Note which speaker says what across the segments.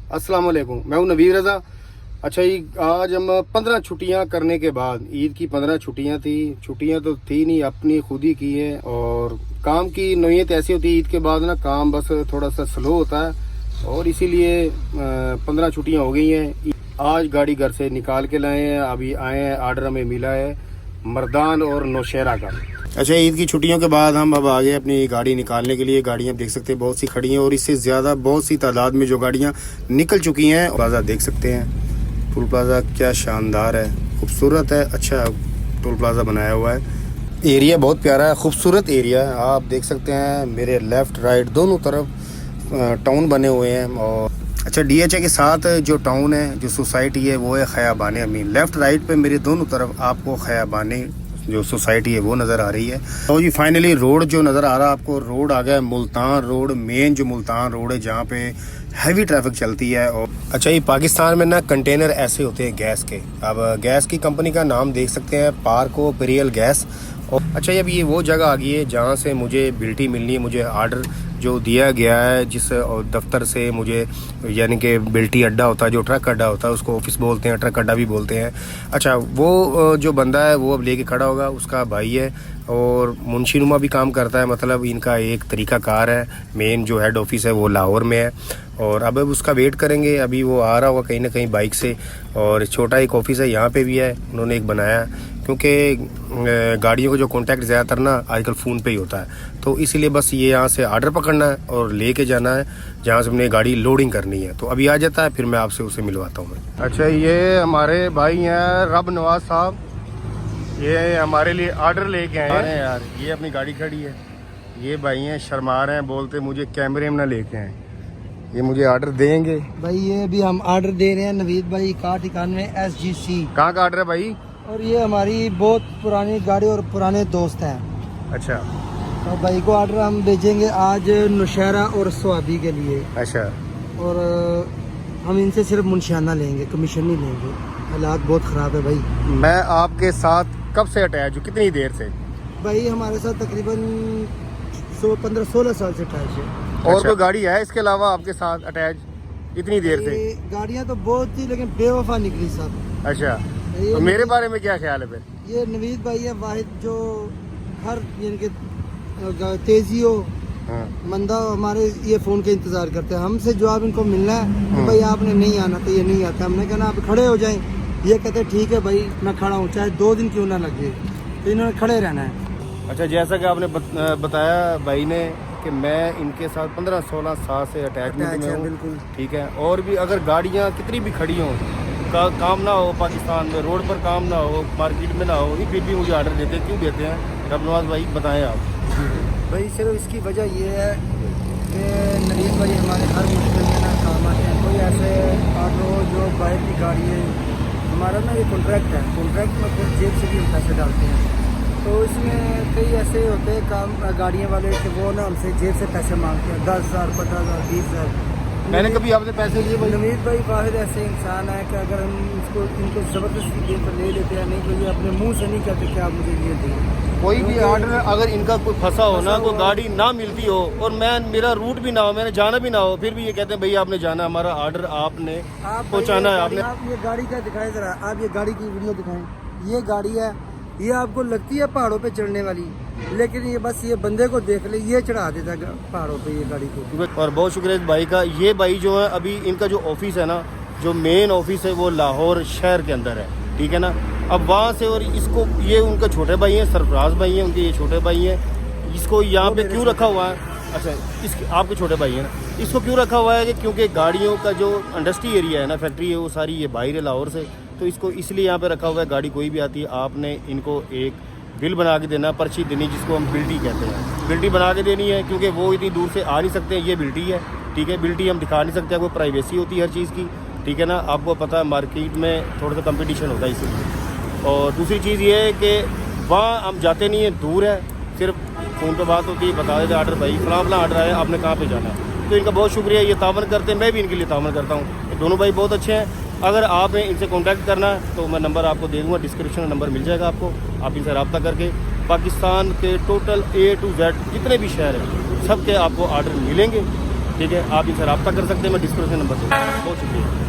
Speaker 1: अस्सलाम वालेकुम, मैं हूं नवीर रज़ा। अच्छा जी, आज हम 15 छुट्टियां करने के बाद, ईद की 15 छुट्टियां थी। छुट्टियां तो थी नहीं, अपनी खुद ही की है। और काम की नौयत ऐसी होती है, ईद के बाद ना काम बस थोड़ा सा स्लो होता है और इसीलिए 15 छुट्टियां हो गई हैं। आज गाड़ी घर से निकाल के लाए हैं, अभी आए हैं, आर्डर हमें मिला है मर्दान और नौशहरा का। अच्छा, ईद की छुट्टियों के बाद हम अब आ गए अपनी गाड़ी निकालने के लिए। गाड़ियां देख सकते हैं बहुत सी खड़ी हैं और इससे ज़्यादा बहुत सी तादाद में जो गाड़ियां निकल चुकी हैं। प्लाजा देख सकते हैं, टोल प्लाजा क्या शानदार है, खूबसूरत है, अच्छा टोल प्लाजा बनाया हुआ है। एरिया बहुत प्यारा है, खूबसूरत एरिया है। आप देख सकते हैं मेरे लेफ़्ट राइट दोनों तरफ टाउन बने हुए हैं। और अच्छा, DHA के साथ जो टाउन है, जो सोसाइटी है, वो है खयाबान अमीन। लेफ़्ट राइट पे मेरे दोनों तरफ आपको खयाबान जो सोसाइटी है वो नज़र आ रही है। तो जी फाइनली रोड जो नज़र आ रहा है आपको, रोड आ गया मुल्तान रोड, मेन जो मुल्तान रोड है जहाँ पे हैवी ट्रैफिक चलती है। और अच्छा, ये पाकिस्तान में ना कंटेनर ऐसे होते हैं गैस के। अब गैस की कंपनी का नाम देख सकते हैं, पार्को पेरियल गैस। और अच्छा, अब ये वो जगह आ गई है जहाँ से मुझे बिल्टी मिलनी है। मुझे आर्डर जो दिया गया है जिस दफ्तर से मुझे, यानी कि बिल्टी अड्डा होता है, जो ट्रक अड्डा होता है उसको ऑफिस बोलते हैं, ट्रक अड्डा भी बोलते हैं। अच्छा, वो जो बंदा है वो अब लेके खड़ा होगा, उसका भाई है और मुंशीनुमा भी काम करता है। मतलब इनका एक तरीका कार है। मेन जो हेड ऑफिस है वो लाहौर में है और अब उसका वेट करेंगे। अभी वो आ रहा होगा कहीं ना कहीं बाइक से। और छोटा एक ऑफिस है यहाँ पे भी है, उन्होंने एक बनाया, क्योंकि गाड़ियों का जो कांटेक्ट ज़्यादातर ना आजकल फ़ोन पे ही होता है। तो इसीलिए बस ये यहाँ से आर्डर पकड़ना है और लेके जाना है जहाँ से हमने गाड़ी लोडिंग करनी है। तो अभी आ जाता है, फिर मैं आपसे उसे मिलवाता हूँ। अच्छा, ये हमारे भाई हैं रब नवाज साहब, ये हमारे लिए आर्डर लेके आए हैं यार। ये अपनी गाड़ी खड़ी है, ये भाई हैं शर्मा रहे हैं, बोलते मुझे कैमरे में ना लेके आए। ये मुझे आर्डर देंगे
Speaker 2: भाई। ये भी हम आर्डर दे रहे हैं नवीद भाई, 91 SGC।
Speaker 1: कहाँ का आर्डर है भाई?
Speaker 2: और ये हमारी बहुत पुरानी गाड़ी और पुराने दोस्त हैं।
Speaker 1: अच्छा,
Speaker 2: तो भाई को आर्डर हम भेजेंगे आज नौशहरा और स्वाबी के लिए।
Speaker 1: अच्छा,
Speaker 2: और हम इनसे सिर्फ मुंशियाना लेंगे, कमीशन नहीं लेंगे। हालात बहुत ख़राब है भाई।
Speaker 1: मैं आपके साथ कब से अटैच हूँ, कितनी देर से?
Speaker 2: भाई हमारे साथ तकरीबन 15-16 साल से अटैच है।
Speaker 1: और
Speaker 2: अच्छा।
Speaker 1: कोई गाड़ी है इसके अलावा आपके साथ अटैच इतनी देर से?
Speaker 2: गाड़ियाँ तो बहुत थी लेकिन बेवफा निकली सब।
Speaker 1: अच्छा, तो मेरे बारे में क्या ख्याल है फिर?
Speaker 2: ये नवीद भाई है वाहिद जो हर यानी कि तेजी हो मंदा हो, हमारे ये फ़ोन के इंतज़ार करते हैं। हमसे जवाब इनको मिलना है तो भाई आपने नहीं आना, तो ये नहीं आता। हमने कहना आप खड़े हो जाएं, ये कहते ठीक है भाई मैं खड़ा हूँ, चाहे 2 दिन क्यों ना लगे, तो इन्होंने खड़े रहना है।
Speaker 1: अच्छा, जैसा कि आपने बताया भाई ने कि मैं इनके साथ 15-16 साल से अटैचमेंट में हूँ।
Speaker 2: बिल्कुल
Speaker 1: ठीक है, और भी अगर गाड़ियाँ कितनी भी खड़ी हों, काम ना हो पाकिस्तान में, रोड पर काम ना हो, मार्केट में ना हो, फिर भी मुझे आर्डर देते हैं। क्यों देते हैं? रब नवाज भाई बताएं आप।
Speaker 2: भाई सिर्फ इसकी वजह ये है कि नवीद भाई हमारे हर मुश्किल में ना काम आते हैं। कोई ऐसे ऑटो जो बाइक की गाड़ी है, हमारा ना ये कॉन्ट्रैक्ट है, कॉन्ट्रैक्ट में खुद जेब से भी हम पैसे डालते हैं। तो इसमें कई ऐसे होते हैं काम गाड़ियों वाले कि वो ना हमसे जेब से पैसे मांगते हैं, 10,000, 50,000, 20,000।
Speaker 1: मैंने कभी आपसे पैसे लिए भाई?
Speaker 2: नवीद भाई वाहिद ऐसे इंसान है कि अगर हम इनको ज़बरदस्ती दे तो ले लेते हैं, नहीं तो ये अपने मुंह से नहीं कहते कि आप मुझे ये दें।
Speaker 1: कोई भी आर्डर अगर इनका कोई फंसा हो ना, कोई गाड़ी ना मिलती हो और मेरा रूट भी ना हो, मैंने जाना भी ना हो, फिर भी ये कहते हैं भैया आपने जाना, हमारा आर्डर आपने पहुंचाना है। आपने
Speaker 2: आप ये गाड़ी क्या दिखाएं जरा, आप ये गाड़ी की वीडियो दिखाएं। ये गाड़ी है, ये आपको लगती है पहाड़ों पे चढ़ने वाली, लेकिन ये बस ये बंदे को देख ले, ये चढ़ा देता है पहाड़ों पे ये गाड़ी को।
Speaker 1: और बहुत शुक्रिया इस भाई का। ये भाई जो है अभी इनका जो ऑफिस है ना, जो मेन ऑफिस है वो लाहौर शहर के अंदर है, ठीक है ना। अब वहाँ से, और इसको, ये उनका छोटे भाई हैं, सरफराज भाई हैं उनके, ये छोटे भाई हैं। इसको यहाँ पे क्यों रखा हुआ है? अच्छा, इसके आपके छोटे भाई हैं ना, इसको क्यों रखा हुआ है कि क्योंकि गाड़ियों का जो इंडस्ट्री एरिया है ना, फैक्ट्री है, वो सारी ये बाहर है लाहौर से, तो इसको इसलिए यहाँ पे रखा हुआ है। गाड़ी कोई भी आती है, आपने इनको एक बिल बना के देना, पर्ची देनी, जिसको हम बिल्टी कहते हैं। बिल्टी बना के देनी है क्योंकि वो इतनी दूर से आ नहीं सकते। ये बिल्टी है, ठीक है, बिल्टी हम दिखा नहीं सकते, कोई प्राइवेसी होती है हर चीज़ की, ठीक है ना। आपको पता है मार्केट में थोड़ा सा कंपटीशन होता है इसलिए। और दूसरी चीज़ ये है कि वहाँ हम जाते नहीं हैं, दूर है, सिर्फ फ़ोन पे बात होती है, बता देते आर्डर भाई फलां आर्डर आया, आपने कहाँ पे जाना है। तो इनका बहुत शुक्रिया, ये तावन करते हैं, मैं भी इनके लिए तावन करता हूँ। ये दोनों भाई बहुत अच्छे हैं। अगर आपने इनसे कांटेक्ट करना है तो मैं नंबर आपको दे दूँगा, डिस्क्रिप्शन में नंबर मिल जाएगा आपको। आप इनसे रब्ता करके पाकिस्तान के टोटल A to Z जितने भी शहर हैं, सब के आपको आर्डर मिलेंगे। ठीक है, आप इनसे रब्ता कर सकते हैं, मैं डिस्क्रिप्शन नंबर दूँगा। बहुत शुक्रिया।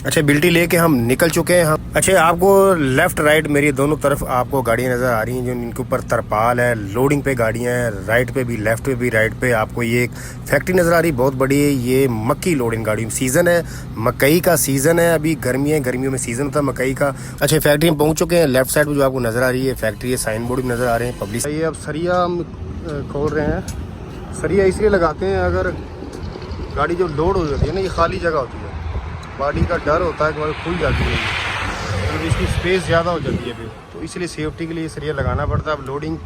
Speaker 1: अच्छा, बिल्टी लेके हम निकल चुके हैं हम। अच्छा, आपको लेफ्ट राइट मेरी दोनों तरफ आपको गाड़ियाँ नज़र आ रही हैं जो इनके ऊपर तरपाल है, लोडिंग पे गाड़ियाँ हैं, राइट पे भी, लेफ्ट पे भी, राइट पे आपको ये एक फैक्ट्री नज़र आ रही बहुत बड़ी है। ये मक्की लोडिंग गाड़ी सीज़न है, मकई का सीज़न है, अभी गर्मियों में सीज़न होता है मकई का। अच्छा, फैक्ट्री में पहुँच चुके हैं। लेफ्ट साइड पर जो आपको नज़र आ रही है फैक्ट्री है, साइन बोर्ड भी नज़र आ रहे हैं पब्लिक। ये अब सरिया हम खोल रहे हैं। सरिया इसलिए लगाते हैं, अगर गाड़ी जो लोड हो जाती है ना, ये खाली जगह होती है, गाड़ी का डर होता है कि वो खुल जाती है, तो इसकी स्पेस ज़्यादा हो जाती है फिर, तो इसलिए सेफ्टी के लिए सरिया लगाना पड़ता है। अब लोडिंग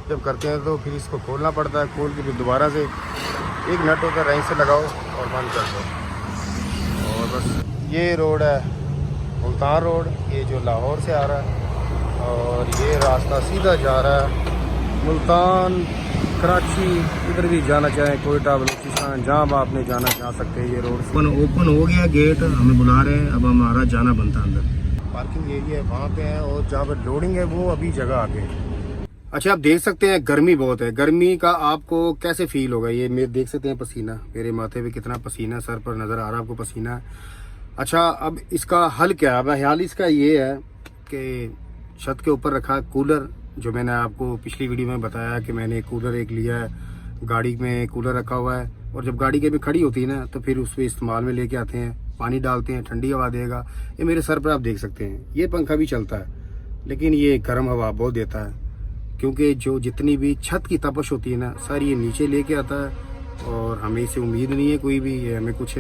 Speaker 1: जब करते हैं तो फिर इसको खोलना पड़ता है, खोल के फिर दोबारा से एक नट होता है, रेंच से लगाओ और बंद कर दो। और बस ये रोड है मुल्तान रोड, ये जो लाहौर से आ रहा है, और ये रास्ता सीधा जा रहा है मुल्तान, कराची, इधर भी जाना चाहें, कोयटा, बलूचिस्तान, जहाँ आप आपने जाना चाह सकते हैं। ये रोड ओपन हो गया, गेट हमें बुला रहे हैं, अब हमारा जाना बनता है अंदर। पार्किंग एरिया है वहाँ पे है, और जहाँ पर लोडिंग है वो अभी जगह आगे है। अच्छा, आप देख सकते हैं गर्मी बहुत है। गर्मी का आपको कैसे फील होगा, ये मेरे देख सकते हैं पसीना, मेरे माथे पे कितना पसीना सर पर नज़र आ रहा है आपको पसीना। अच्छा, अब इसका हल क्या है? अब हल इसका ये है कि छत के ऊपर रखा कूलर, जो मैंने आपको पिछली वीडियो में बताया कि मैंने कूलर एक लिया है, गाड़ी में कूलर रखा हुआ है, और जब गाड़ी कभी खड़ी होती है ना तो फिर उस पर इस्तेमाल में लेके आते हैं, पानी डालते हैं, ठंडी हवा देगा। ये मेरे सर पर आप देख सकते हैं, ये पंखा भी चलता है लेकिन ये गर्म हवा बहुत देता है, क्योंकि जो जितनी भी छत की तपश होती है ना सर ये नीचे लेके आता है, और हमें इससे उम्मीद नहीं है कोई भी ये हमें कुछ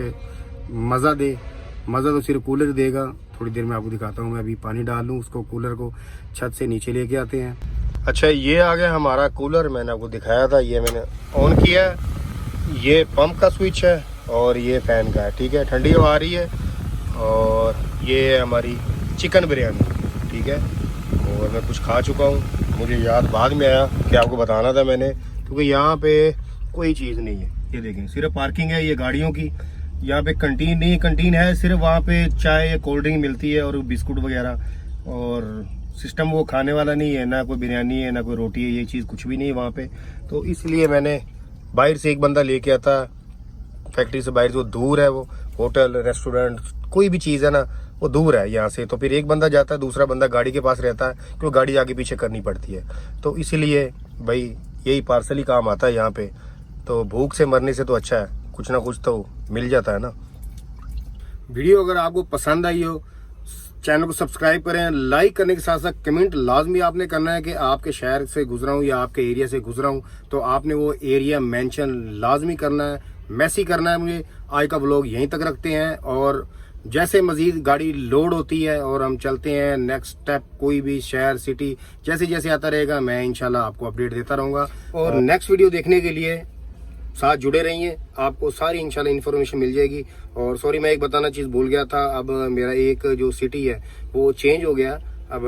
Speaker 1: मज़ा दे। मज़ा तो सिर्फ कूलर देगा। थोड़ी देर में आपको दिखाता हूँ, मैं अभी पानी डाल लूँ उसको, कूलर को छत से नीचे लेके आते हैं। अच्छा, ये आ गया हमारा कूलर, मैंने आपको दिखाया था, ये मैंने ऑन किया है, ये पंप का स्विच है और ये फ़ैन का है, ठीक है, ठंडी हवा आ रही है। और ये है हमारी चिकन बिरयानी, ठीक है, और मैं कुछ खा चुका हूँ, मुझे याद बाद में आया कि आपको बताना था मैंने, क्योंकि यहाँ पे कोई चीज़ नहीं है। ये देखें, सिर्फ पार्किंग है ये गाड़ियों की, यहाँ पे कंटीन नहीं, कंटीन है सिर्फ वहाँ पे चाय या कोल्ड ड्रिंक मिलती है और बिस्कुट वगैरह, और सिस्टम वो खाने वाला नहीं है, ना कोई बिरयानी है ना कोई रोटी है, ये चीज़ कुछ भी नहीं है वहाँ पे। तो इसलिए मैंने बाहर से एक बंदा लेके आता, फैक्ट्री से बाहर जो दूर है, वो होटल रेस्टोरेंट कोई भी चीज़ है ना वो दूर है यहाँ से, तो फिर एक बंदा जाता है, दूसरा बंदा गाड़ी के पास रहता है, क्योंकि गाड़ी आगे पीछे करनी पड़ती है। तो इसीलिए भाई यही पार्सल ही काम आता है यहाँ पे, तो भूख से मरने से तो अच्छा है कुछ ना कुछ तो मिल जाता है ना। वीडियो अगर आपको पसंद आई हो, चैनल को सब्सक्राइब करें, लाइक करने के साथ साथ कमेंट लाजमी आपने करना है कि आपके शहर से गुजरा हूँ या आपके एरिया से गुजरा हूँ, तो आपने वो एरिया मेंशन लाजमी करना है, मैसेज करना है मुझे। आज का व्लॉग यहीं तक रखते हैं, और जैसे मजीद गाड़ी लोड होती है और हम चलते हैं नेक्स्ट स्टेप, कोई भी शहर सिटी जैसे जैसे आता रहेगा मैं इंशाल्लाह आपको अपडेट देता रहूँगा। और नेक्स्ट वीडियो देखने के लिए साथ जुड़े रहिए, आपको सारी इंशाल्लाह इन्फॉर्मेशन मिल जाएगी। और सॉरी, मैं एक बताना चीज़ भूल गया था, अब मेरा एक जो सिटी है वो चेंज हो गया, अब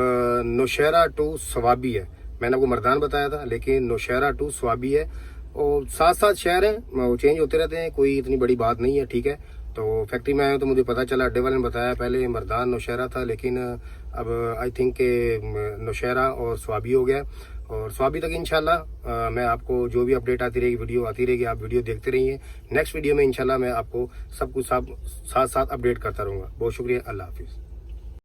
Speaker 1: नौशहरा टू स्वाबी है। मैंने आपको मर्दान बताया था लेकिन नौशहरा टू स्वाबी है, और साथ साथ शहर हैं वो चेंज होते रहते हैं, कोई इतनी बड़ी बात नहीं है, ठीक है। तो फैक्ट्री में आया तो मुझे पता चला, अड्डे वाले ने बताया पहले मर्दान नौशहरा था, लेकिन अब आई थिंक के नौशहरा और स्वाबी हो गया। और स्वाबी तक इंशाल्लाह मैं आपको जो भी अपडेट आती रहेगी, वीडियो आती रहेगी, आप वीडियो देखते रहिए। नेक्स्ट वीडियो में इंशाल्लाह मैं आपको सब कुछ साथ साथ अपडेट करता रहूँगा। बहुत शुक्रिया, अल्लाह हाफिज़।